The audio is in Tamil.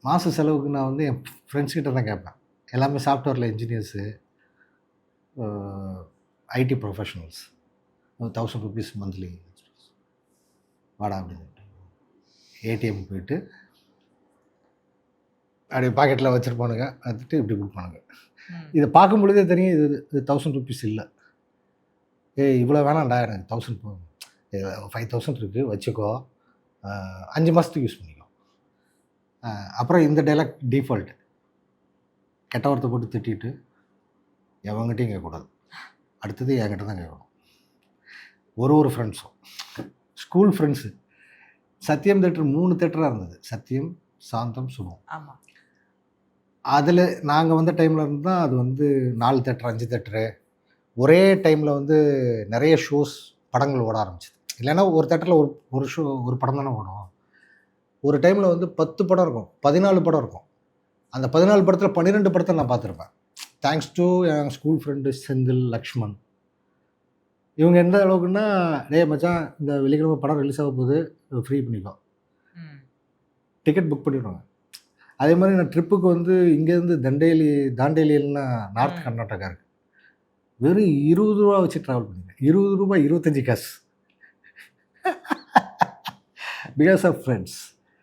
மாத செலவுக்கு நான் வந்து என் ஃப்ரெண்ட்ஸ் கிட்ட தான் கேட்பேன். எல்லாமே சாஃப்ட்வேரில் இன்ஜினியர்ஸு, ஐடி ப்ரொஃபஷனல்ஸ். ₹1000 மந்த்லி வாடா அப்படின்னு. ஏடிஎம் போயிட்டு அப்படியே பாக்கெட்டில் வச்சுருப்பானுங்க. வந்துட்டு இப்படி கொடுப்பானுங்க. இதை பார்க்கும் பொழுதே தெரியும் இது ₹1000 இல்லை. இவ்வளோ வேணாம்டா, எனக்கு 1000 போதும், 5000 இருக்குது வச்சுக்கோ, 5 மாதத்துக்கு யூஸ் பண்ணிக்கோ. அப்புறம் இந்த டைலாக் டிஃபால்ட். கெட்ட வார்த்தை போட்டு திட்டிட்டு எவங்கிட்டையும் கேட்கக்கூடாது. அடுத்தது என்கிட்ட தான் கேட்கணும். ஒரு ஃப்ரெண்ட்ஸும் ஸ்கூல் ஃப்ரெண்ட்ஸு. சத்தியம் தேட்டர் 3 தேட்டராக இருந்தது. சத்தியம், சாந்தம், சுபம். ஆமாம். அதில் நாங்கள் வந்த டைமில் இருந்து தான் அது வந்து 4 தேட்டர் 5 தேட்டரு ஒரே டைமில் வந்து நிறைய ஷோஸ் படங்கள் ஓட ஆரம்பிச்சிது. இல்லைன்னா ஒரு தேட்டரில் ஒரு ஷோ ஒரு படம் தானே ஓடும். ஒரு டைமில் வந்து 10 படம் இருக்கும், 14 படம் இருக்கும். அந்த 14 படத்தில் 12 படத்தை நான் பார்த்துருப்பேன். தேங்க்ஸ் டு என் ஸ்கூல் ஃப்ரெண்டு செந்தில், லக்ஷ்மண். இவங்க எந்த அளவுக்குன்னா, டேய் மச்சான் இந்த வெள்ளிக்கிழமை படம் ரிலீஸ் ஆக போகுது, ஃப்ரீ பண்ணிக்கோ, டிக்கெட் புக் பண்ணிடுவாங்க. அதே மாதிரி நான் ட்ரிப்புக்கு வந்து இங்கேருந்து தாண்டேலின்னா நார்த் கர்நாடகா இருக்குது, வெறும் ₹20 வச்சு ட்ராவல் பண்ணிடுவேன். ₹20 25 காசு. Because of friends.